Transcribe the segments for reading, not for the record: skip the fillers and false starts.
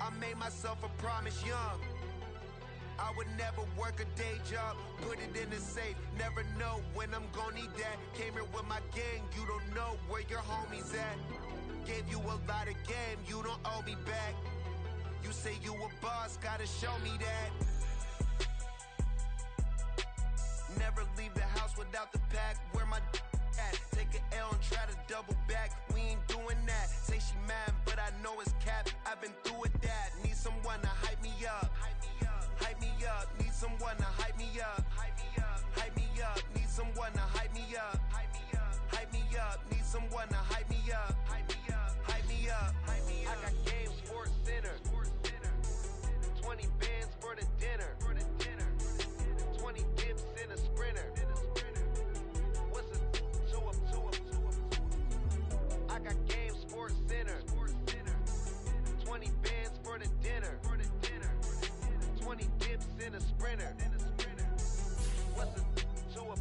I made myself a promise young. I would never work a day job, put it in the safe, never know when I'm gonna need that. Came here with my gang, you don't know where your homies at. Gave you a lot of game, you don't owe me back. You say you a boss, gotta show me that. Never leave the house without the pack, where my at. Take an L and try to double back, we ain't doing that. Say she mad, but I know it's cap, I've been through with that. Need someone to hype me up. Hype me up, need someone to hype me up. Hype me up, need someone to hype me up. Hype me up, need someone to hype me up. Hype me up. I got game, Sports Center. 20 bands for the dinner. 20 dips in a sprinter. What's a 2 up? I got game, Sports Center. 20 bands for the dinner. 20 dips in a sprinter. What's a 2 up?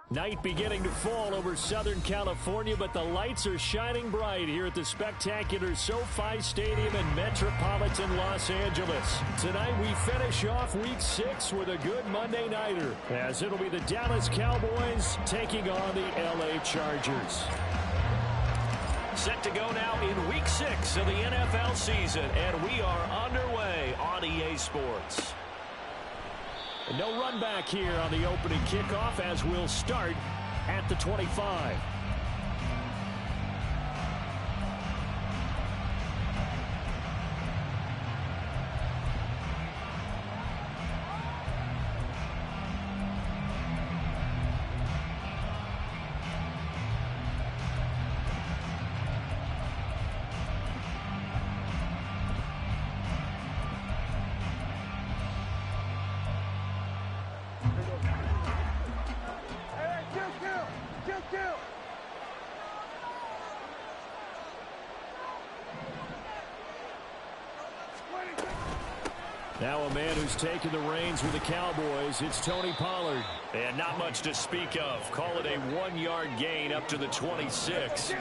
Night beginning to fall over Southern California, but the lights are shining bright here at the spectacular SoFi Stadium in metropolitan Los Angeles. Tonight we finish off Week 6 with a good Monday nighter, as it'll be the Dallas Cowboys taking on the LA Chargers. Set to go now in Week 6 of the NFL season, and we are underway on EA Sports. No run back here on the opening kickoff, as we'll start at the 25. Now a man who's taken the reins with the Cowboys, it's Tony Pollard. And not much to speak of. Call it a 1-yard gain up to the 26.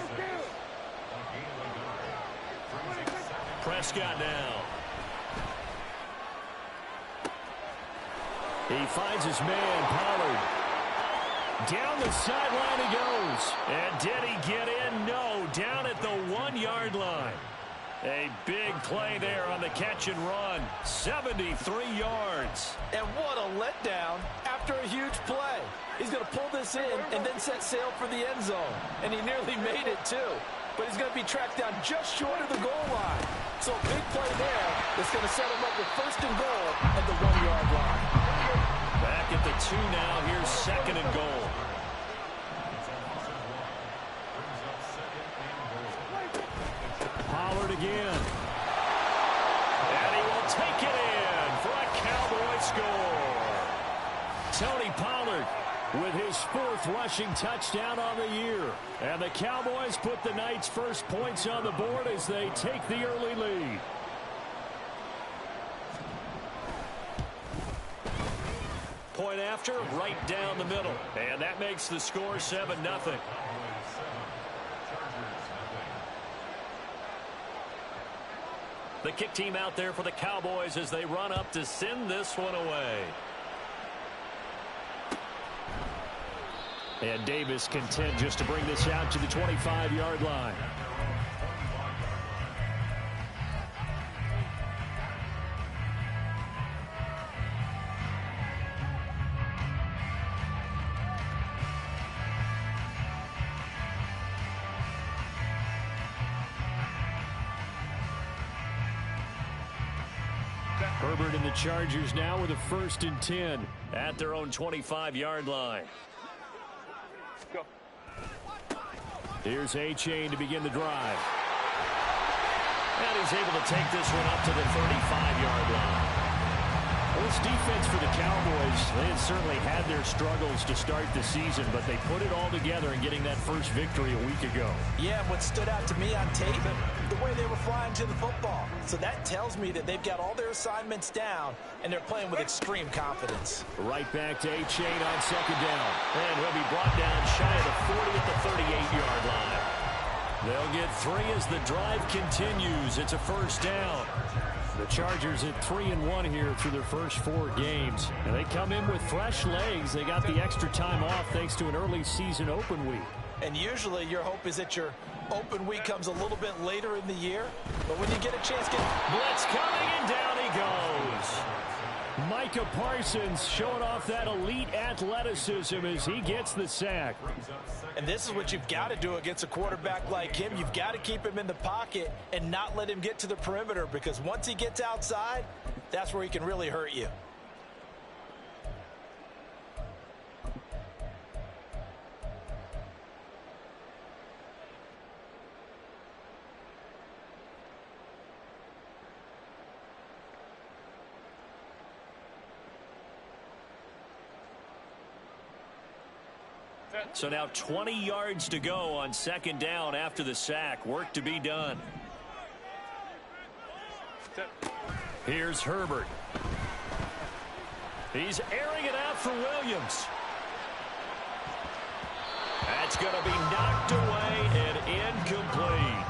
Prescott now. He finds his man, Pollard. Down the sideline he goes. And did he get in? No, down at the 1-yard line. A big play there on the catch and run. 73 yards. And what a letdown after a huge play. He's going to pull this in and then set sail for the end zone. And he nearly made it too. But he's going to be tracked down just short of the goal line. So a big play there that's going to set him up with first and goal at the 1-yard line. Back at the 2 now. Here's second and goal. Pollard again. And he will take it in for a Cowboy score. Tony Pollard with his 4th rushing touchdown on the year. And the Cowboys put the night's first points on the board as they take the early lead. Point after, right down the middle. And that makes the score 7-0. The kick team out there for the Cowboys as they run up to send this one away. And Davis content just to bring this out to the 25-yard line. Herbert and the Chargers now with a 1st and 10 at their own 25-yard line. Go. Here's A-Chain to begin the drive. And he's able to take this one up to the 35-yard line. Well, this defense for the Cowboys, they had certainly had their struggles to start the season, but they put it all together in getting that first victory a week ago. Yeah, what stood out to me on tape, the way they were flying to the football. So that tells me that they've got all their assignments down, and they're playing with extreme confidence. Right back to A-Chain on second down. And he'll be brought down shy of the 40 at the 38-yard line. They'll get 3 as the drive continues. It's a first down. The Chargers at 3-1 here through their first 4 games. And they come in with fresh legs. They got the extra time off thanks to an early season open week. And usually your hope is that your open week comes a little bit later in the year. But when you get a chance, blitz coming, and down he goes. Micah Parsons showing off that elite athleticism as he gets the sack. And this is what you've got to do against a quarterback like him. You've got to keep him in the pocket and not let him get to the perimeter, because once he gets outside, that's where he can really hurt you. So now 20 yards to go on second down after the sack. Work to be done. Here's Herbert. He's airing it out for Williams. That's going to be knocked away and incomplete.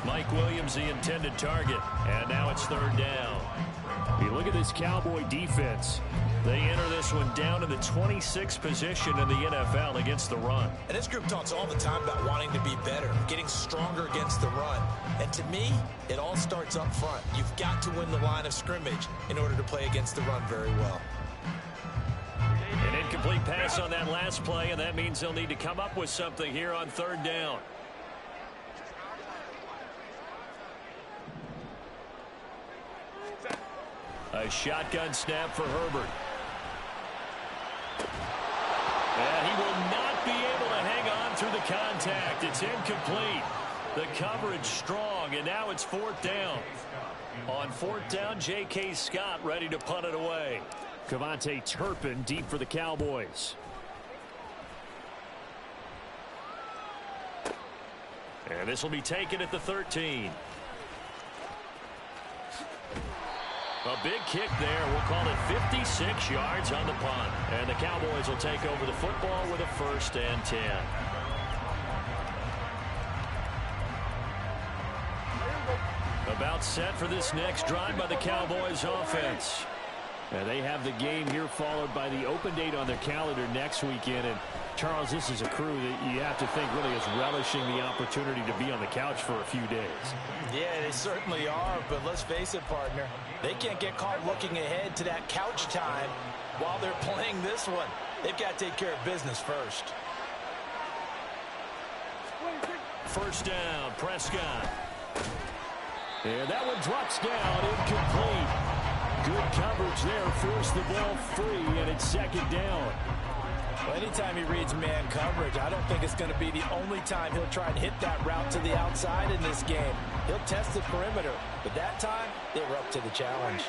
Mike Williams, the intended target. And now it's third down. You look at this Cowboy defense. They enter this one down to the 26th position in the NFL against the run. And this group talks all the time about wanting to be better, getting stronger against the run. And to me, it all starts up front. You've got to win the line of scrimmage in order to play against the run very well. An incomplete pass on that last play, and that means they'll need to come up with something here on third down. A shotgun snap for Herbert. And he will not be able to hang on through the contact. It's incomplete. The coverage strong, and now it's fourth down. On fourth down, J.K. Scott ready to punt it away. Kevontae Turpin deep for the Cowboys. And this will be taken at the 13. A big kick there. We'll call it 56 yards on the punt. And the Cowboys will take over the football with a 1st and 10. About set for this next drive by the Cowboys offense. And they have the game here followed by the open date on their calendar next weekend. And Charles, this is a crew that you have to think really is relishing the opportunity to be on the couch for a few days. Yeah, they certainly are, but let's face it, partner. They can't get caught looking ahead to that couch time while they're playing this one. They've got to take care of business first. First down, Prescott. And that one drops down, incomplete. Good coverage there, forced the ball free, and it's second down. Well, anytime he reads man coverage, I don't think it's going to be the only time he'll try and hit that route to the outside in this game. He'll test the perimeter, but that time, they were up to the challenge.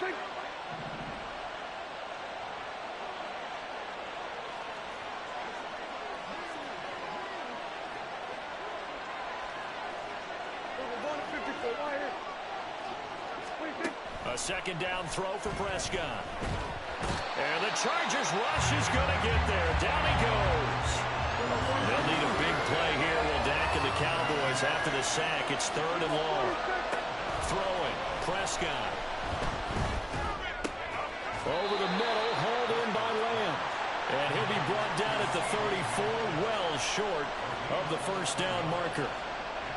A second down throw for Prescott. And the Chargers rush is going to get there. Down he goes. They'll need a big play here. Will Dak and the Cowboys after the sack. It's third and long. Throwing. Prescott. Over the middle. Hauled in by Lamb. And he'll be brought down at the 34. Well short of the first down marker.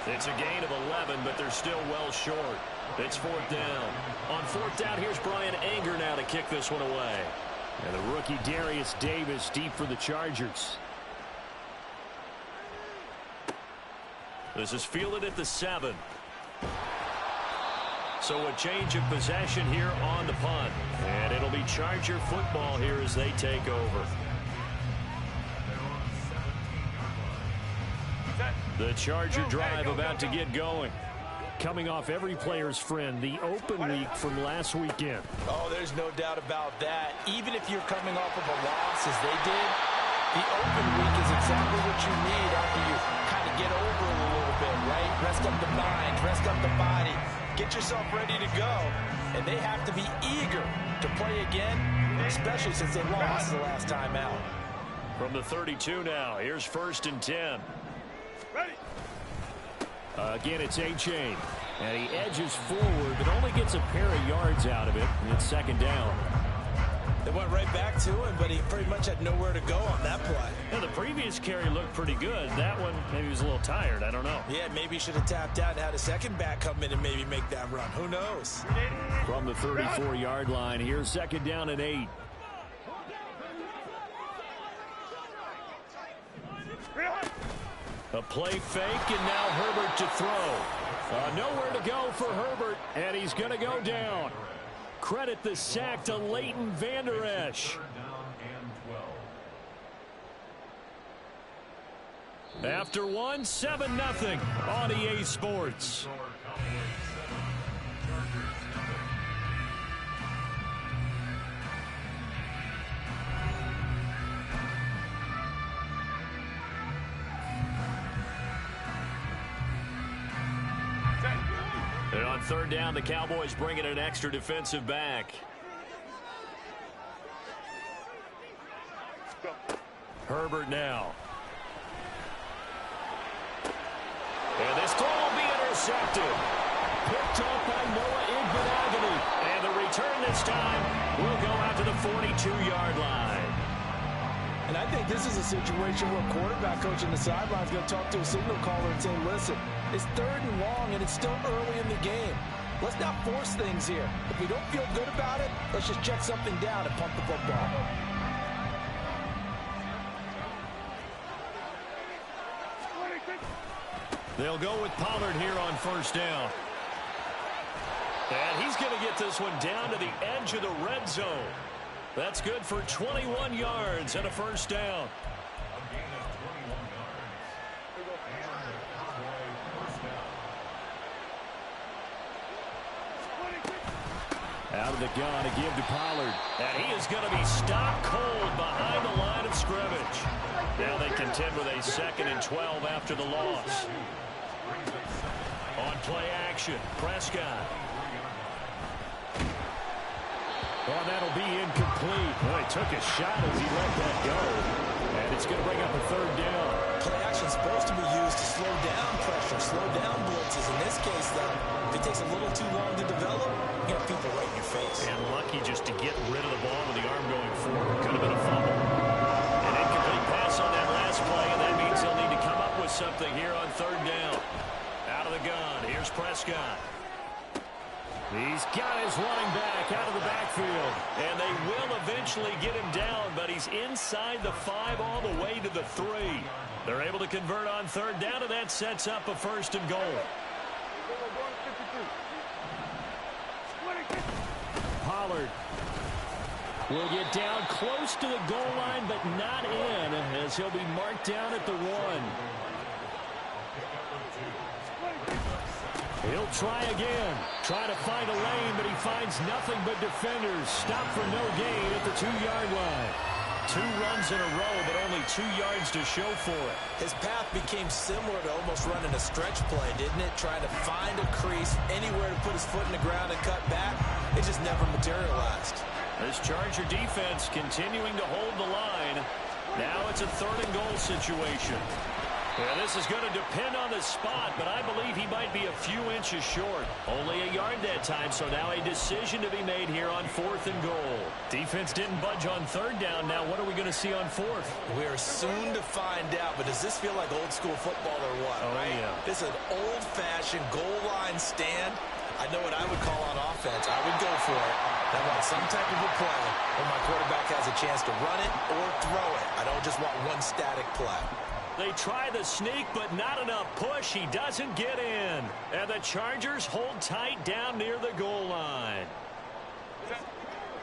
It's a gain of 11, but they're still well short. It's fourth down. On fourth down, here's Brian Anger now to kick this one away. And the rookie Darius Davis deep for the Chargers. This is fielded at the 7. So a change of possession here on the punt. And it'll be Charger football here as they take over. The Charger drive about to get going. coming off every player's friend, the open week from last weekend. Oh, there's no doubt about that. Even if you're coming off of a loss as they did, the open week is exactly what you need after you kind of get over it a little bit, right? Rest up the mind, rest up the body, get yourself ready to go. And they have to be eager to play again, especially since they lost the last time out. From the 32 now, here's 1st and 10. Ready. Again, it's A-Chain. And he edges forward, but only gets a pair of yards out of it. And it's 2nd down. They went right back to him, but he pretty much had nowhere to go on that play. Yeah, the previous carry looked pretty good. That one, maybe he was a little tired. I don't know. Yeah, maybe he should have tapped out and had a second back come in and maybe make that run. Who knows? From the 34-yard line, here's 2nd down and 8. A play fake, and now Herbert to throw. Nowhere to go for Herbert, and he's going to go down. Credit the sack to Leighton Vander Esch. After one, 7-0 on EA Sports. And on 3rd down, the Cowboys bring in an extra defensive back. Herbert now. And this throw will be intercepted. Picked up by Noah Igbenogany. And the return this time will go out to the 42-yard line. And I think this is a situation where quarterback coach in the sideline is going to talk to a signal caller and say, listen, it's 3rd and long, and it's still early in the game. Let's not force things here. If we don't feel good about it, let's just check something down and pump the football. They'll go with Pollard here on 1st down. And he's going to get this one down to the edge of the red zone. That's good for 21 yards and a 1st down. Out of the gun to give to Pollard. And he is going to be stopped cold behind the line of scrimmage. Now they contend with a 2nd and 12 after the loss. On play action, Prescott. Well, that'll be incomplete. Well, he took a shot as he let that go. And it's going to bring up a 3rd down. Play action is supposed to be used to slow down pressure, slow down blitzes. In this case, though, if it takes a little too long to develop, you got people right in your face. And lucky just to get rid of the ball with the arm going forward. Could have been a fumble. An incomplete pass on that last play, and that means they'll need to come up with something here on 3rd down. Out of the gun, here's Prescott. He's got his running back out of the backfield. And they will eventually get him down, but he's inside the 5 all the way to the 3. They're able to convert on 3rd down, and that sets up a 1st and goal. Pollard will get down close to the goal line, but not in, as he'll be marked down at the 1. He'll try again. Try to find a lane, but he finds nothing but defenders. Stop for no gain at the 2-yard line. 2 runs in a row, but only 2 yards to show for it. His path became similar to almost running a stretch play, didn't it? Trying to find a crease, anywhere to put his foot in the ground and cut back. It just never materialized. This Charger defense continuing to hold the line. Now it's a 3rd and goal situation. Yeah, this is going to depend on the spot, but I believe he might be a few inches short. Only a yard that time, so now a decision to be made here on 4th and goal. Defense didn't budge on 3rd down. Now what are we going to see on 4th? We're soon to find out, but does this feel like old school football or what? Oh, right? Yeah. This is an old-fashioned goal line stand. I know what I would call on offense. I would go for it. I want some type of a play where my quarterback has a chance to run it or throw it. I don't just want one static play. They try the sneak, but not enough push. He doesn't get in. And the Chargers hold tight down near the goal line.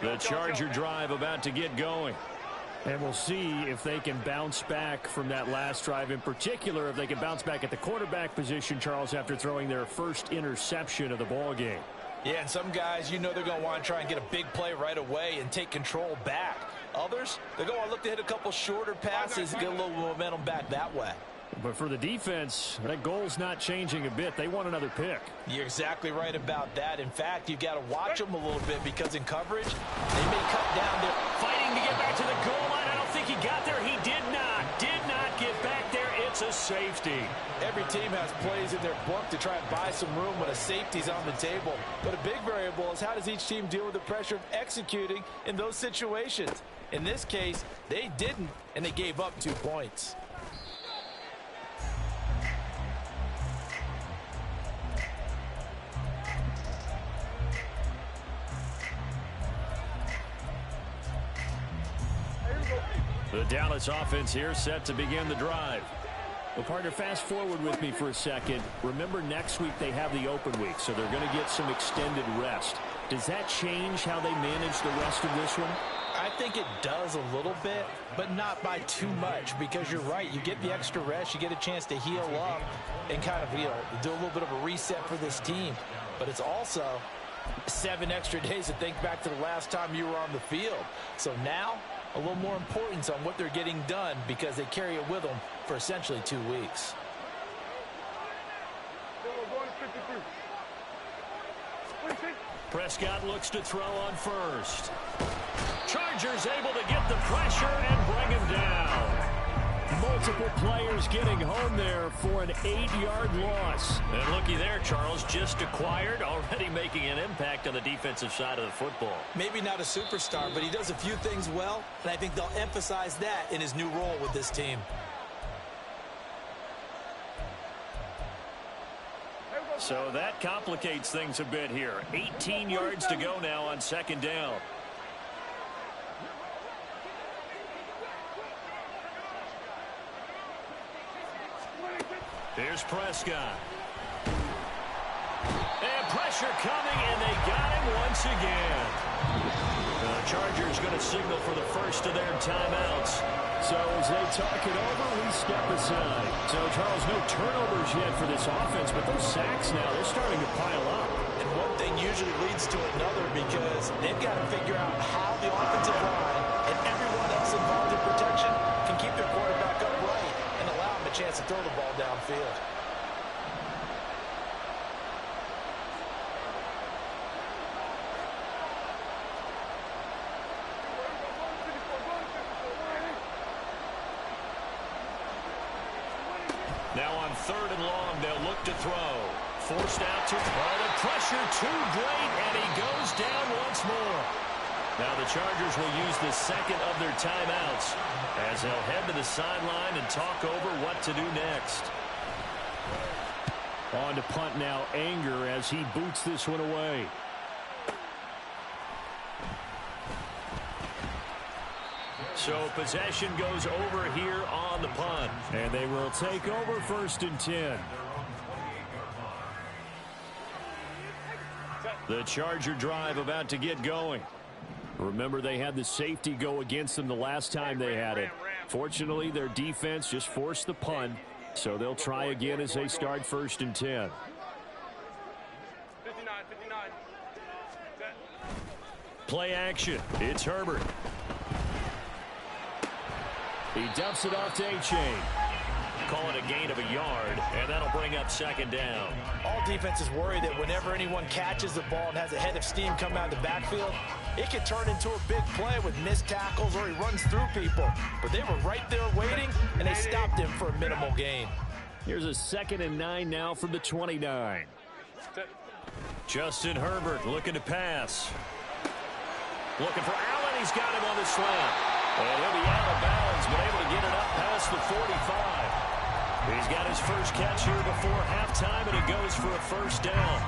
The Charger drive about to get going. And we'll see if they can bounce back from that last drive, in particular if they can bounce back at the quarterback position, Charles, after throwing their first interception of the ball game. Yeah, and some guys, you know they're going to want to try and get a big play right away and take control back. Others, they're going to look to hit a couple shorter passes and get a little momentum back that way. But for the defense, that goal's not changing a bit. They want another pick. You're exactly right about that. In fact, you've got to watch them a little bit because in coverage, they may cut down there. Fighting to get back to the goal line. I don't think he got there. He did not get back there. It's a safety. Every team has plays in their book to try and buy some room when a safety's on the table. But a big variable is how does each team deal with the pressure of executing in those situations. In this case, they didn't, and they gave up 2 points. The Dallas offense here set to begin the drive. Well, partner, fast forward with me for a second. Remember, next week they have the open week, so they're going to get some extended rest. Does that change how they manage the rest of this one? I think it does a little bit, but not by too much, because you're right. You get the extra rest. You get a chance to heal up and kind of, do a little bit of a reset for this team. But it's also 7 extra days to think back to the last time you were on the field. So now, a little more importance on what they're getting done because they carry it with them for essentially 2 weeks. Prescott looks to throw on first. Chargers able to get the pressure and bring him down. Multiple players getting home there for an 8-yard loss. And looky there, Charles, just acquired, already making an impact on the defensive side of the football. Maybe not a superstar, but he does a few things well, and I think they'll emphasize that in his new role with this team. So that complicates things a bit here. 18 yards to go now on second down. Here's Prescott. And pressure coming, and they got him once again. The Chargers going to signal for the first of their timeouts. So as they talk it over, we step aside. So, Charles, no turnovers yet for this offense, but those sacks now, they're starting to pile up. And one thing usually leads to another because they've got to figure out how the offensive line and everyone else involved in protection can keep their quarterback upright and allow him a chance to throw the ball downfield. Now on 3rd and long, they'll look to throw. Forced out to the pressure too great, and he goes down once more. Now the Chargers will use the second of their timeouts as they'll head to the sideline and talk over what to do next. On to punt now, Anger, as he boots this one away. So possession goes over here on the punt. And they will take over 1st and 10. The Charger drive about to get going. Remember, they had the safety go against them the last time they had it. Fortunately, their defense just forced the punt, so they'll try again as they start 1st and 10. Play action. It's Herbert. He dumps it off to A-Chain. Call it a gain of a yard, and that'll bring up 2nd down. All defenses worry that whenever anyone catches the ball and has a head of steam come out of the backfield, it can turn into a big play with missed tackles or he runs through people. But they were right there waiting, and they stopped him for a minimal gain. Here's a 2nd and 9 now from the 29. Justin Herbert looking to pass. Looking for Allen. He's got him on the slant. And he'll be out of bounds, but able to get it up past the 45. He's got his first catch here before halftime, and it goes for a 1st down.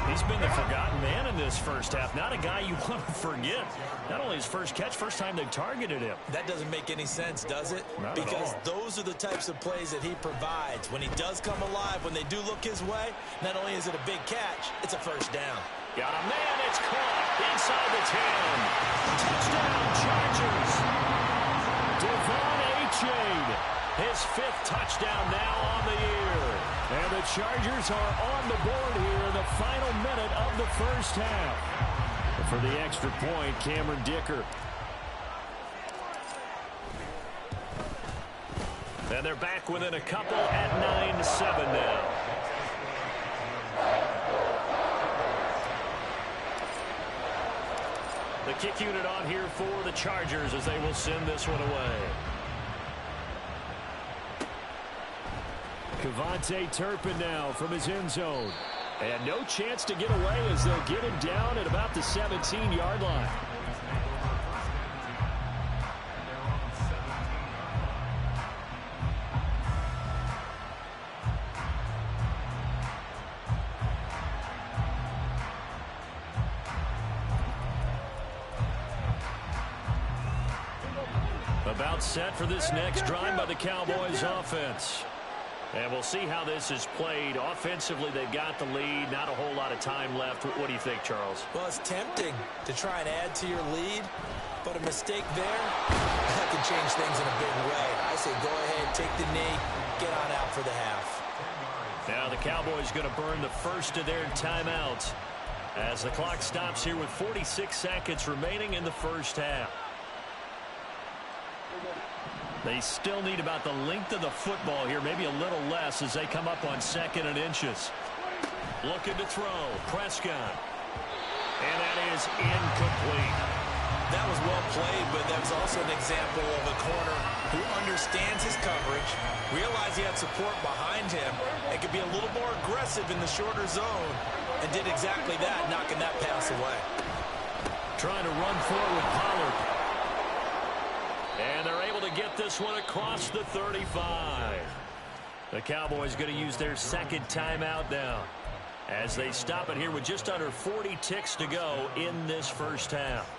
He He's been the forgotten man in this first half. Not a guy you want to forget. Not only his first catch, first time they targeted him. That doesn't make any sense, does it? Not because at all. those are the types of plays that he provides. When he does come alive, when they do look his way, not only is it a big catch, it's a first down. Got a man, it's caught inside the 10. Touchdown, Chargers. Devon Achane, his 5th touchdown now on the year. And the Chargers are on the board here in the final minute of the first half. For the extra point, Cameron Dicker. And they're back within a couple at 9-7 now. The kick unit on here for the Chargers as they will send this one away. Kevontae Turpin now from his end zone. And no chance to get away as they'll get him down at about the 17-yard line. About set for this next drive by the Cowboys offense. And we'll see how this is played. Offensively, they've got the lead. Not a whole lot of time left. What do you think, Charles? Well, it's tempting to try and add to your lead, but a mistake there, that can change things in a big way. I say go ahead, take the knee, get on out for the half. Now the Cowboys going to burn the first of their timeouts as the clock stops here with 46 seconds remaining in the first half. They still need about the length of the football here, maybe a little less as they come up on 2nd and inches. Looking to throw, Prescott. And that is incomplete. That was well played, but that was also an example of a corner who understands his coverage, realized he had support behind him, and could be a little more aggressive in the shorter zone, and did exactly that, knocking that pass away. Trying to run forward with Pollard. And they're able to get this one across the 35. The Cowboys going to use their 2nd timeout now as they stop it here with just under 40 ticks to go in this first half.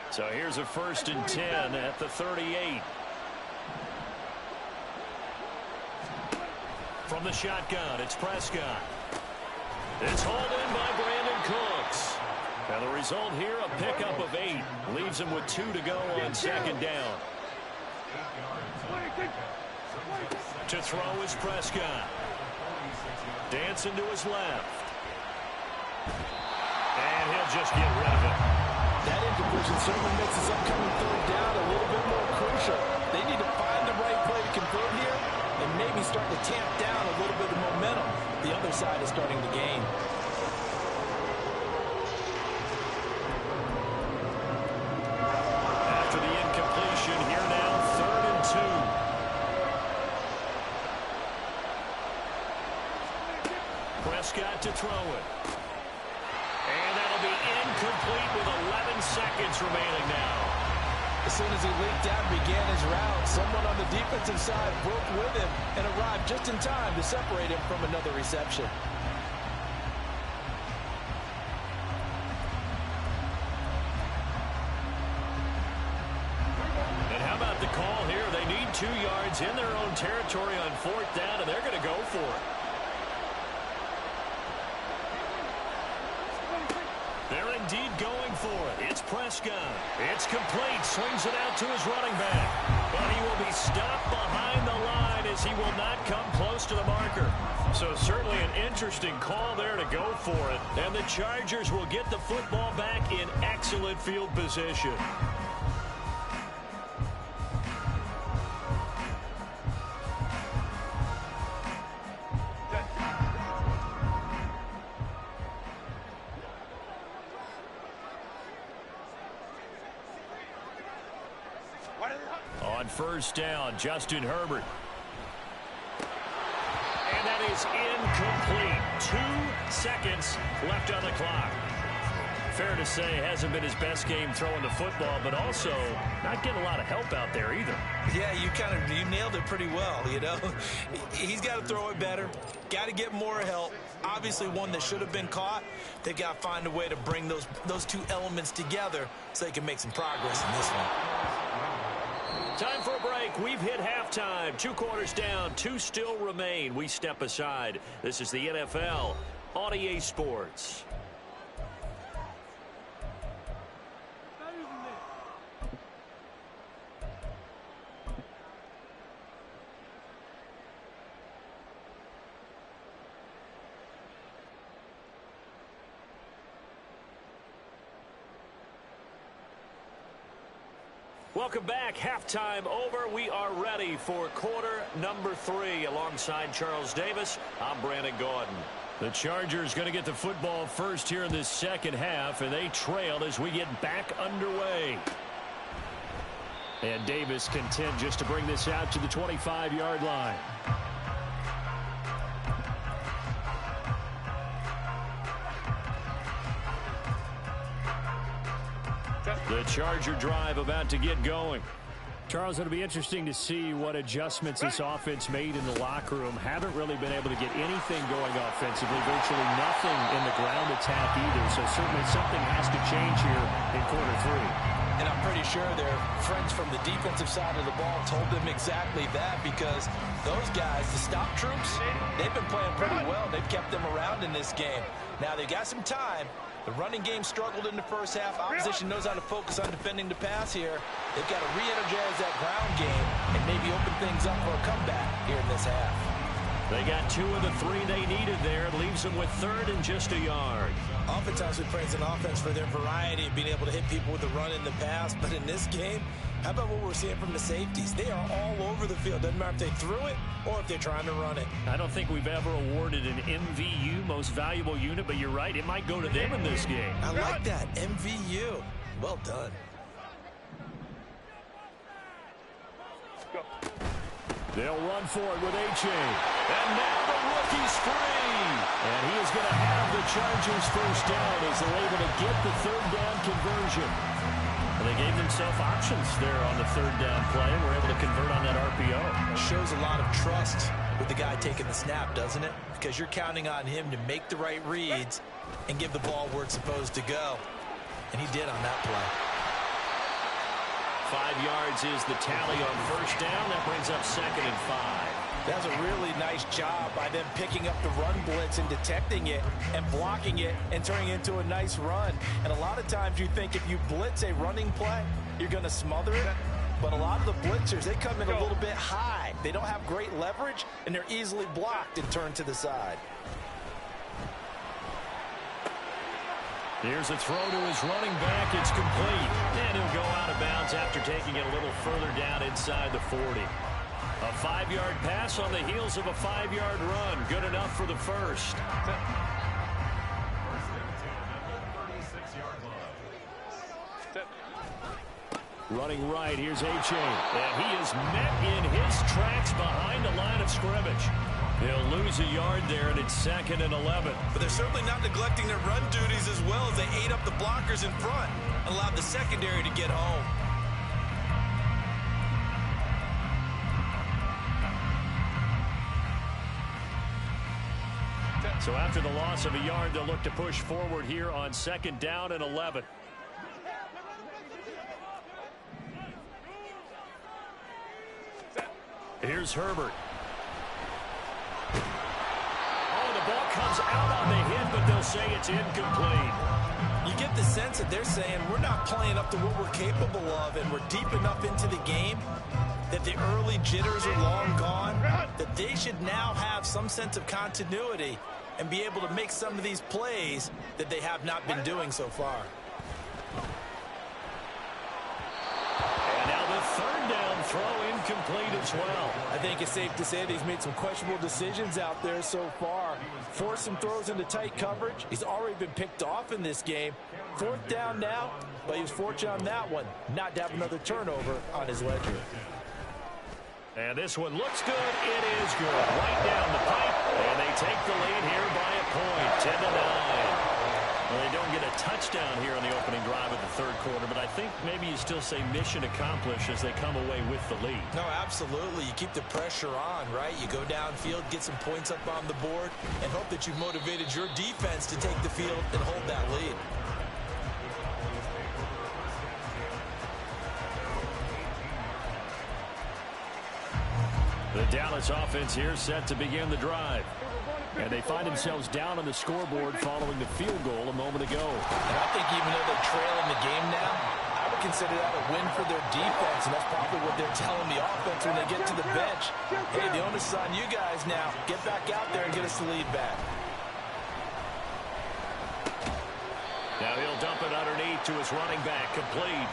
So here's a 1st and 10 at the 38. From the shotgun, it's Prescott. It's hauled in by Brandon Cooks. Now the result here, a pickup of 8. Leaves him with 2 to go on 2nd down. To throw is Prescott. Dancing to his left. And he'll just get rid of it. That incompletion certainly makes this upcoming 3rd down a little bit more crucial. They need to find the right play to convert here and maybe start to tamp down a little bit of momentum. The other side is starting to gain. After the incompletion, here now, 3rd and 2. Prescott to throw it. And that'll be incomplete with 11 seconds remaining now. As soon as he leaked out and began his route, someone on the defensive side broke with him and arrived just in time to separate him from another reception. And how about the call here? They need 2 yards in their own territory on 4th down, and they're going to go for it. They're indeed going for it. It's Prescott. It's complete. Swings it out to his running back. But he will be stopped behind the line as he will not come close to the marker. So certainly an interesting call there to go for it. And the Chargers will get the football back in excellent field position. On 1st down, Justin Herbert. And that is incomplete. 2 seconds left on the clock. fair to say hasn't been his best game throwing the football, but also not getting a lot of help out there either. Yeah, you nailed it pretty well, you know. He's got to throw it better, got to get more help. Obviously one that should have been caught. They got to find a way to bring those two elements together so they can make some progress in this one. Time for a break. We've hit halftime. 2 quarters down, 2 still remain. We step aside. This is the NFL on EA Sports. Welcome back. Halftime over. We are ready for quarter number 3. Alongside Charles Davis, I'm Brandon Gordon. The Chargers going to get the football first here in this second half, and they trail as we get back underway. And Davis content just to bring this out to the 25-yard line. The Charger drive about to get going. Charles, it'll be interesting to see what adjustments this offense made in the locker room. Haven't really been able to get anything going offensively, virtually nothing in the ground attack either. So certainly something has to change here in quarter 3. And I'm pretty sure their friends from the defensive side of the ball told them exactly that, because those guys, the stop troops, they've been playing pretty well. They've kept them around in this game. Now they got some time. The running game struggled in the first half. Opposition knows how to focus on defending the pass here. They've got to re-energize that ground game and maybe open things up for a comeback here in this half. They got 2 of the 3 they needed there. It leaves them with 3rd and just a yard. Oftentimes we praise an offense for their variety of being able to hit people with the run in the pass. But in this game, how about what we're seeing from the safeties? They are all over the field. Doesn't matter if they threw it or if they're trying to run it. I don't think we've ever awarded an MVU, most valuable unit, but you're right. It might go to them in this game. I like that. MVU. Well done. Go. They'll run for it with A-Chain. And now the rookie's free. And he is going to have the Chargers first down as they're able to get the 3rd down conversion. And they gave themselves options there on the 3rd down play. We're able to convert on that RPO. It shows a lot of trust with the guy taking the snap, doesn't it? Because you're counting on him to make the right reads and give the ball where it's supposed to go. And he did on that play. 5 yards is the tally on first down. That brings up 2nd and 5. That was a really nice job by them picking up the run blitz and detecting it and blocking it and turning it into a nice run. And a lot of times you think if you blitz a running play, you're going to smother it. But a lot of the blitzers, they come in a little bit high. They don't have great leverage, and they're easily blocked and turned to the side. Here's a throw to his running back. It's complete. And he'll go out of bounds after taking it a little further down inside the 40. A 5-yard pass on the heels of a 5-yard run. Good enough for the first. Running right, here's A-Chain. And he is met in his tracks behind the line of scrimmage. He'll lose a yard there, and it's 2nd and 11. But they're certainly not neglecting their run duties as well, as they ate up the blockers in front and allowed the secondary to get home. So after the loss of a yard, they'll look to push forward here on 2nd down and 11. Here's Herbert. Oh, the ball comes out on the hit, but they'll say it's incomplete. You get the sense that they're saying we're not playing up to what we're capable of, and we're deep enough into the game that the early jitters are long gone, that they should now have some sense of continuity and be able to make some of these plays that they have not been doing so far. And now the 3rd down throw incomplete as well. I think it's safe to say that he's made some questionable decisions out there so far. Forced some throws into tight coverage. He's already been picked off in this game. 4th down now, but he was fortunate on that one not to have another turnover on his ledger. And this one looks good. It is good. Right down the pipe. And they take the lead here by a point. 10-9. Well, they don't get a touchdown here on the opening drive of the third quarter, but I think maybe you still say mission accomplished as they come away with the lead. No, absolutely. You keep the pressure on, right? You go downfield, get some points up on the board, and hope that you've motivated your defense to take the field and hold that lead. The Dallas offense here set to begin the drive. And they find themselves down on the scoreboard following the field goal a moment ago. And I think even though they're trailing the game now, I would consider that a win for their defense, and that's probably what they're telling the offense when they get to the bench. Hey, the onus is on you guys now. Get back out there and get us the lead back. Now he'll dump it underneath to his running back, complete.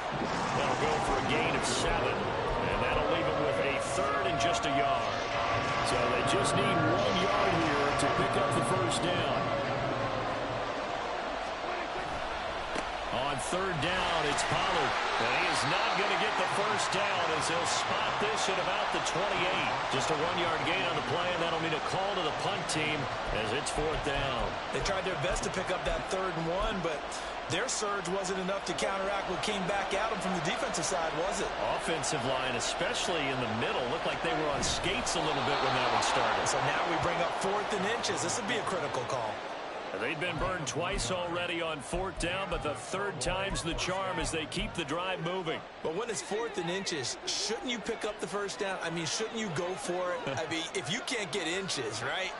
They'll go for a gain of 7, and that'll leave him with a third and just a yard. So they just need 1 yard here to pick up the first down. On third down, it's Pollard. And he is not going to get the first down as he'll spot this at about the 28. Just a 1-yard gain on the play, and that'll mean a call to the punt team as it's fourth down. They tried their best to pick up that 3rd and 1, but their surge wasn't enough to counteract what came back at them from the defensive side, was it? Offensive line, especially in the middle, looked like they were on skates a little bit when that one started. So now we bring up 4th and inches. This would be a critical call. They've been burned twice already on 4th down, but the 3rd time's the charm as they keep the drive moving. But when it's 4th and inches, shouldn't you pick up the first down? I mean, shouldn't you go for it? I mean, if you can't get inches, right,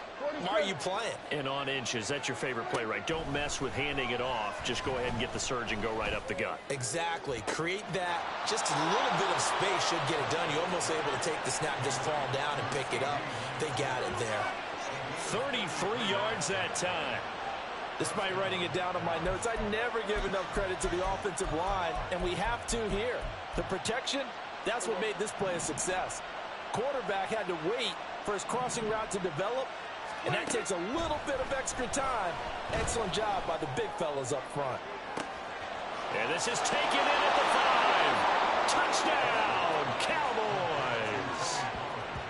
why are you playing? And on inches, that's your favorite play, right? Don't mess with handing it off. Just go ahead and get the surge and go right up the gut. Exactly. Create that. Just a little bit of space should get it done. You're almost able to take the snap, just fall down and pick it up. They got it there. 33 yards that time. Despite writing it down on my notes, I never give enough credit to the offensive line, and we have to here. The protection, that's what made this play a success. Quarterback had to wait for his crossing route to develop, and that takes a little bit of extra time. Excellent job by the big fellas up front. And this is taken in at the 5. Touchdown, Cowboys.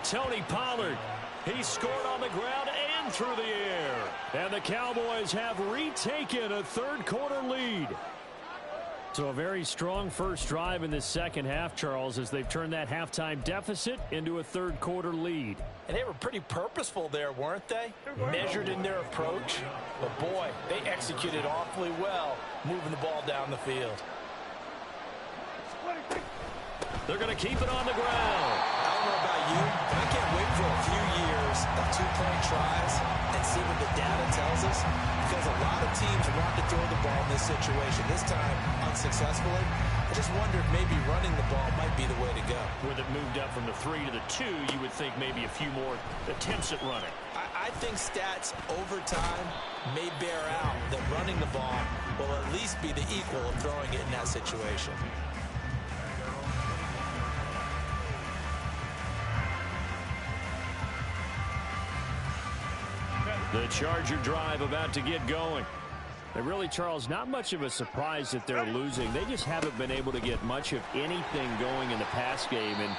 Tony Pollard, he scored on the ground and through the air. And the Cowboys have retaken a third quarter lead. So a very strong first drive in the second half, Charles, as they've turned that halftime deficit into a third quarter lead. And they were pretty purposeful there, weren't they? Measured in their approach. But boy, they executed awfully well, moving the ball down the field. They're going to keep it on the ground. I don't know about you, but I can't wait for a few years of two-point tries and see what the data tells us, because a lot of teams want to throw the ball in this situation. This time, unsuccessfully. I just wonder if maybe running the ball might be the way to go. With it moved up from the 3 to the 2, you would think maybe a few more attempts at running. I think stats over time may bear out that running the ball will at least be the equal of throwing it in that situation. The Charger drive about to get going. And really, Charles, not much of a surprise that they're losing. They just haven't been able to get much of anything going in the pass game. And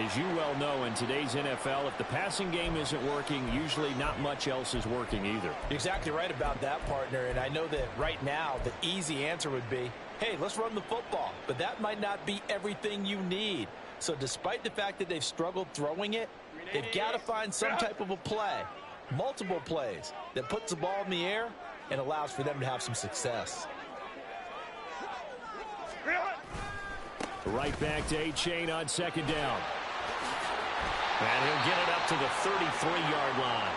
as you well know, in today's NFL, if the passing game isn't working, usually not much else is working either. You're exactly right about that, partner. And I know that right now the easy answer would be, hey, let's run the football. But that might not be everything you need. So despite the fact that they've struggled throwing it, they've got to find some type of a play. Multiple plays that puts the ball in the air and allows for them to have some success. Right back to A-Chain on second down. And he'll get it up to the 33-yard line.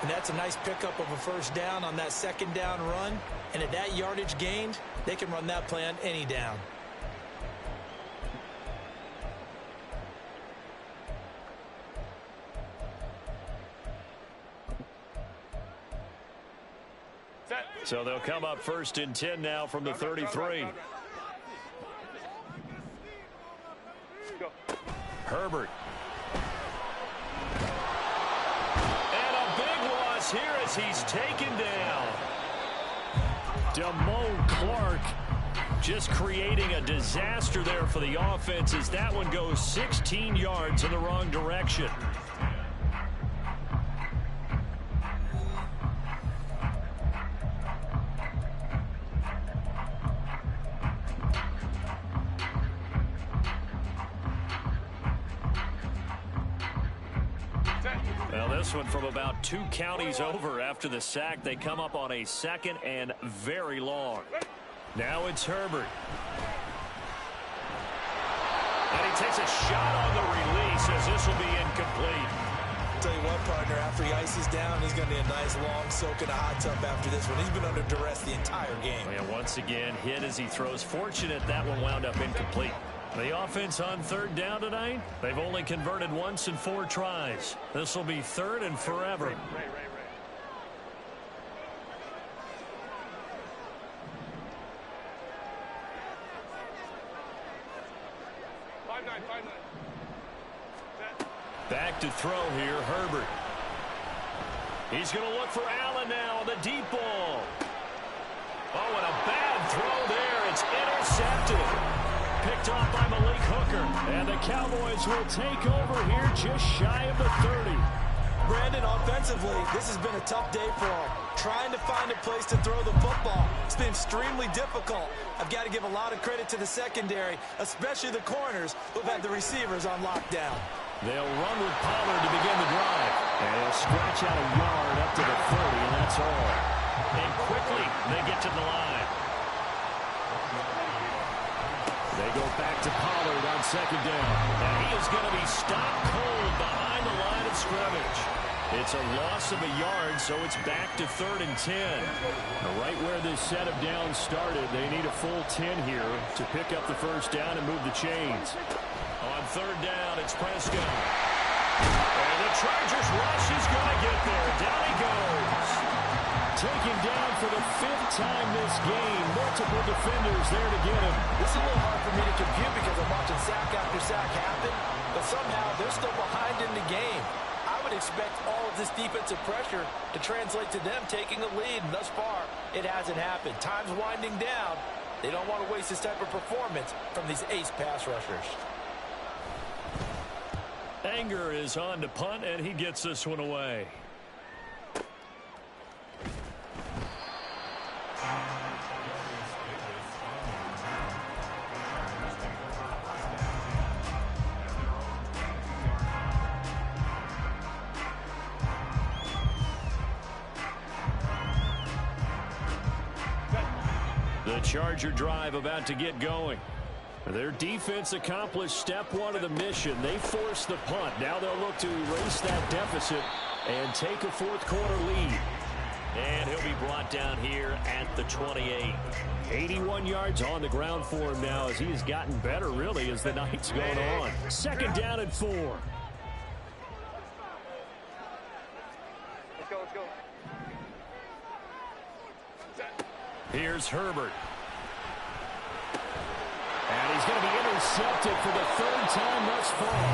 And that's a nice pickup of a first down on that second down run. And at that yardage gained, they can run that play on any down. So they'll come up 1st and 10 now from the 33. Herbert. And a big loss here as he's taken down. Damone Clark just creating a disaster there for the offense as that one goes 16 yards in the wrong direction. Well, this one from about 2 counties over after the sack. They come up on a 2nd and very long. Now it's Herbert. And he takes a shot on the release as this will be incomplete. I'll tell you what, partner, after he ices down, he's going to need a nice long soak in a hot tub after this one. He's been under duress the entire game. And once again, hit as he throws. Fortunate that one wound up incomplete. The offense on 3rd down tonight, they've only converted once in 4 tries. This will be 3rd and forever. Back to throw here, Herbert. He's going to look for Allen now on the deep ball. Oh, and a bad throw there. It's intercepted. Picked off by Malik Hooker. And the Cowboys will take over here just shy of the 30. Brandon, offensively, this has been a tough day for him. Trying to find a place to throw the football. It's been extremely difficult. I've got to give a lot of credit to the secondary, especially the corners who've had the receivers on lockdown. They'll run with Pollard to begin the drive. And he'll scratch out a yard up to the 30, and that's all. And quickly, they get to the line. They go back to Pollard on 2nd down. And he is going to be stopped cold behind the line of scrimmage. It's a loss of a yard, so it's back to 3rd and 10. Right where this set of downs started, they need a full 10 here to pick up the 1st down and move the chains. On 3rd down, it's Prescott. And the Chargers rush is going to get there. Down he goes. Taken down for the 5th time this game. Multiple defenders there to get him. This is a little hard for me to compute because I'm watching sack after sack happen, but somehow they're still behind in the game. I would expect all of this defensive pressure to translate to them taking a lead, and thus far, it hasn't happened. Time's winding down. They don't want to waste this type of performance from these ace pass rushers. Anger is on to punt, and he gets this one away. The Charger drive about to get going. Their defense accomplished step 1 of the mission. They forced the punt. Now they'll look to erase that deficit and take a 4th quarter lead. And he'll be brought down here at the 28. 81 yards on the ground for him now as he has gotten better, really, as the night's gone on. 2nd down and 4. Let's go. Here's Herbert. And he's going to be intercepted for the 3rd time thus far.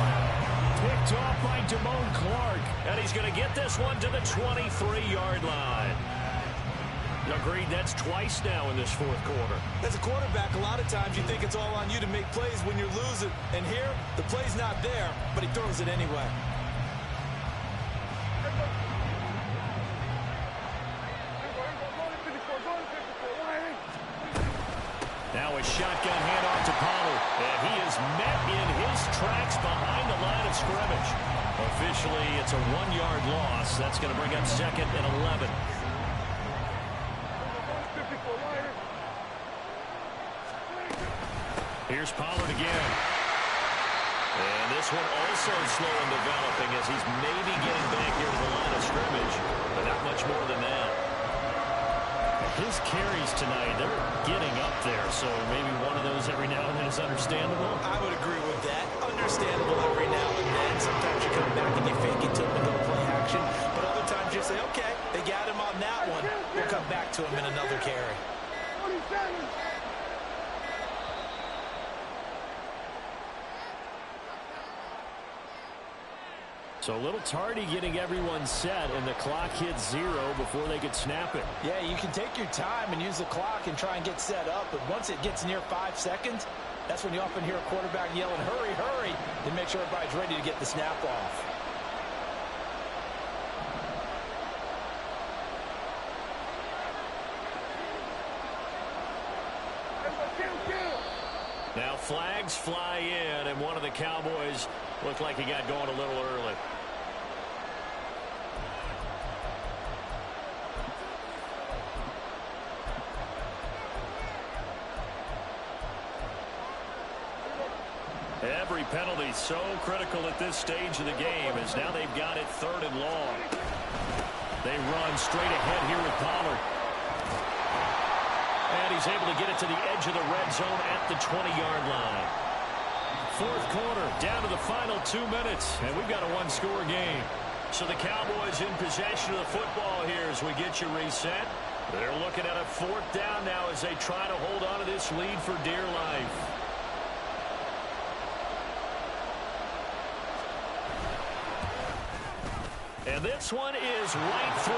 Picked off by Damone Clark. And he's going to get this one to the 23-yard line. Agreed, that's twice now in this 4th quarter. As a quarterback, a lot of times you think it's all on you to make plays when you're losing. And here, the play's not there, but he throws it anyway. Now a shotgun handoff to Pollard. And he is met in his tracks behind the line of scrimmage. Officially, it's a 1-yard loss. That's going to bring up 2nd and 11. Here's Pollard again. And this one also slow in developing as he's maybe getting back here to the line of scrimmage, but not much more than that. His carries tonight, they're getting up there, so maybe one of those every now and then is understandable. I would agree with that. Understandable every now and then. Sometimes you come back and you fake it to him and go play action, but other times you say, okay, they got him on that one. We'll come back to him in another carry. So a little tardy getting everyone set, and the clock hits 0 before they could snap it. Yeah, you can take your time and use the clock and try and get set up, but once it gets near 5 seconds, that's when you often hear a quarterback yelling, hurry, hurry, and make sure everybody's ready to get the snap off. Now flags fly in, and one of the Cowboys looked like he got going a little early. Every penalty so critical at this stage of the game as now they've got it 3rd and long. They run straight ahead here with Pollard. And he's able to get it to the edge of the red zone at the 20-yard line. 4th quarter, down to the final 2 minutes, and we've got a one-score game. So the Cowboys in possession of the football here as we get you reset. They're looking at a 4th down now as they try to hold on to this lead for dear life. And this one is right through,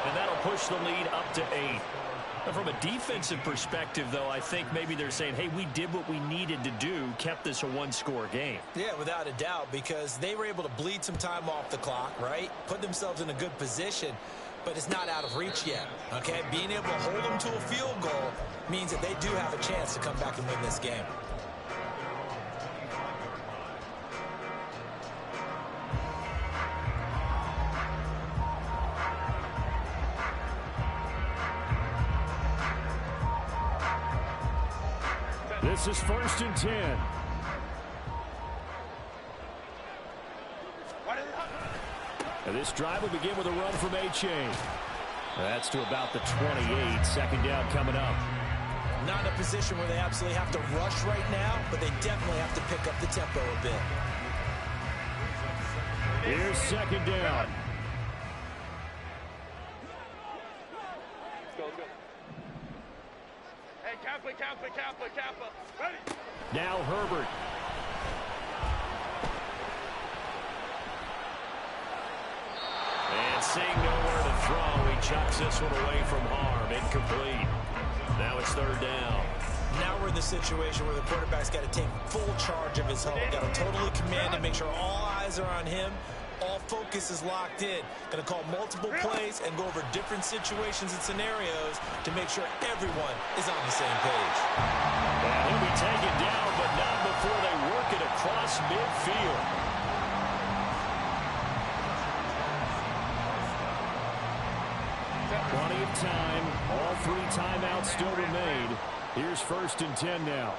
and that'll push the lead up to 8. Now, from a defensive perspective, though, I think maybe they're saying, hey, we did what we needed to do, kept this a one-score game. Yeah, without a doubt, because they were able to bleed some time off the clock, right? Put themselves in a good position, but it's not out of reach yet, okay? Being able to hold them to a field goal means that they do have a chance to come back and win this game. This is 1st and 10. And this drive will begin with a run from H.A. That's to about the 28. 2nd down coming up. Not in a position where they absolutely have to rush right now, but they definitely have to pick up the tempo a bit. Here's 2nd down. Kappa. Ready? Now Herbert. And seeing nowhere to throw, he chucks this one away from harm. Incomplete. Now it's 3rd down. Now we're in the situation where the quarterback's got to take full charge of his huddle. Got to totally command and make sure all eyes are on him. All focus is locked in. Going to call multiple plays and go over different situations and scenarios to make sure everyone is on the same page. And he'll be taken down, but not before they work it across midfield. Plenty of time. All 3 timeouts still remain. Here's 1st and 10 now.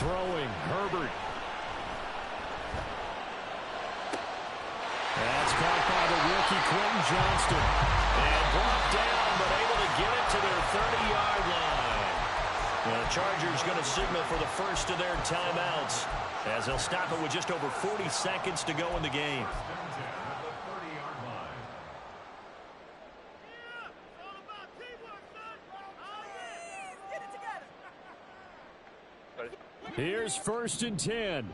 Throwing, Herbert. That's caught by the rookie, Quentin Johnston. And brought down, but able to get it to their 30-yard line. The Chargers going to signal for the first of their timeouts as they'll stop it with just over 40 seconds to go in the game. Here's 1st and 10.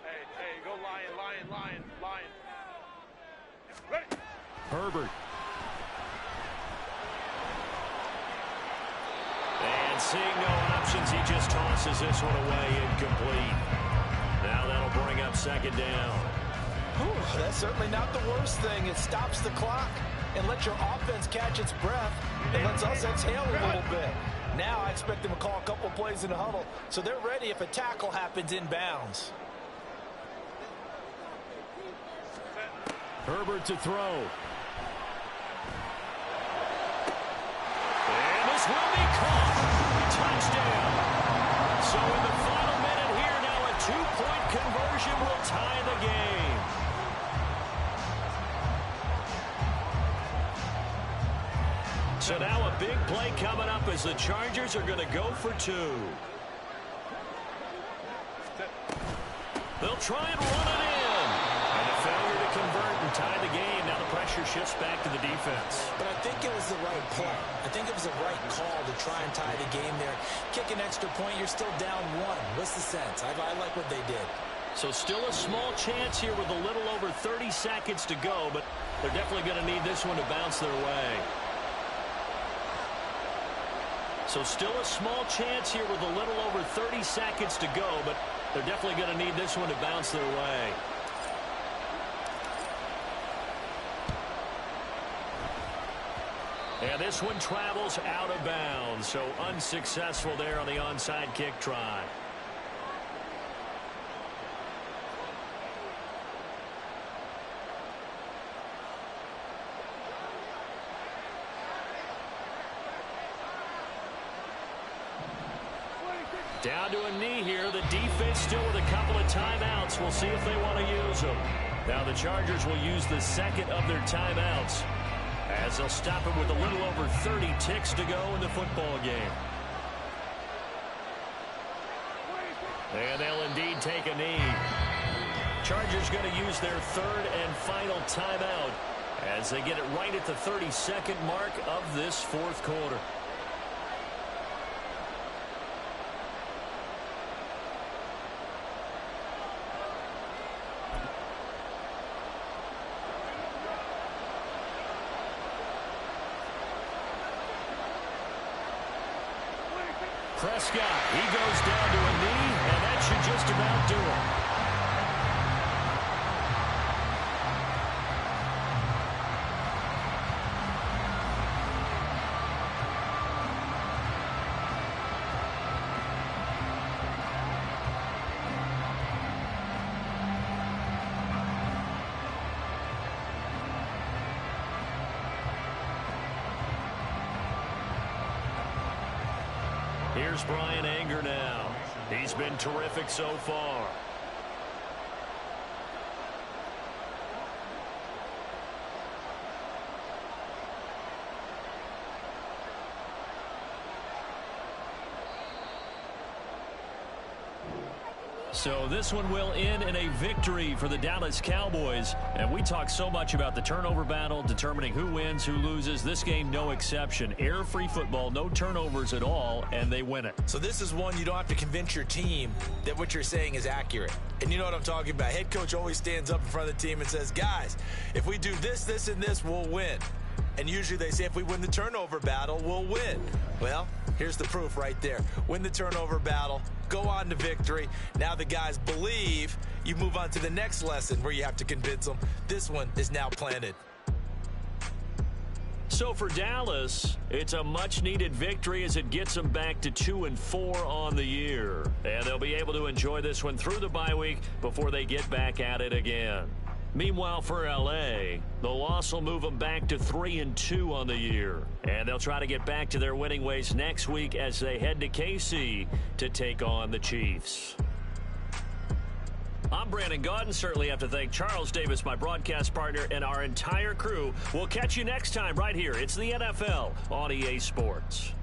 Hey, go lion. Ready? Herbert. And seeing no options, he just tosses this one away, incomplete. Now that'll bring up 2nd down. Whew, that's certainly not the worst thing. It stops the clock and lets your offense catch its breath and lets us exhale a little bit. Now I expect them to call a couple plays in the huddle so they're ready if a tackle happens inbounds. Herbert to throw. And this will be caught. Touchdown. So in the final minute here, now a 2-point conversion will tie the game. So now a big play coming up as the Chargers are going to go for 2. They'll try and run it in. And a failure to convert and tie the game. Now the pressure shifts back to the defense. But I think it was the right play. I think it was the right call to try and tie the game there. Kick an extra point, you're still down 1. What's the sense? I like what they did. So still a small chance here with a little over 30 seconds to go, but they're definitely going to need this one to bounce their way. So still a small chance here with a little over 30 seconds to go, but they're definitely going to need this one to bounce their way. And this one travels out of bounds, so unsuccessful there on the onside kick try. Down to a knee here. The defense still with a couple of timeouts. We'll see if they want to use them. Now the Chargers will use the second of their timeouts as they'll stop it with a little over 30 ticks to go in the football game. And they'll indeed take a knee. Chargers going to use their third and final timeout as they get it right at the 32nd mark of this fourth quarter. Prescott, he goes down to a knee, and that should just about do it. Here's Brian Anger now. He's been terrific so far. So this one will end in a victory for the Dallas Cowboys. And we talk so much about the turnover battle, determining who wins, who loses. This game, no exception. Error-free football, no turnovers at all, and they win it. So this is one you don't have to convince your team that what you're saying is accurate. And you know what I'm talking about. Head coach always stands up in front of the team and says, guys, if we do this, this, and this, we'll win. And usually they say if we win the turnover battle, we'll win. Well, here's the proof right there. Win the turnover battle, go on to victory. Now the guys believe. You move on to the next lesson where you have to convince them. This one is now planted. So for Dallas, it's a much-needed victory as it gets them back to 2-4 on the year. And they'll be able to enjoy this one through the bye week before they get back at it again. Meanwhile, for LA, the loss will move them back to 3-2 on the year. And they'll try to get back to their winning ways next week as they head to KC to take on the Chiefs. I'm Brandon Gaudin. Certainly have to thank Charles Davis, my broadcast partner, and our entire crew. We'll catch you next time right here. It's the NFL on EA Sports.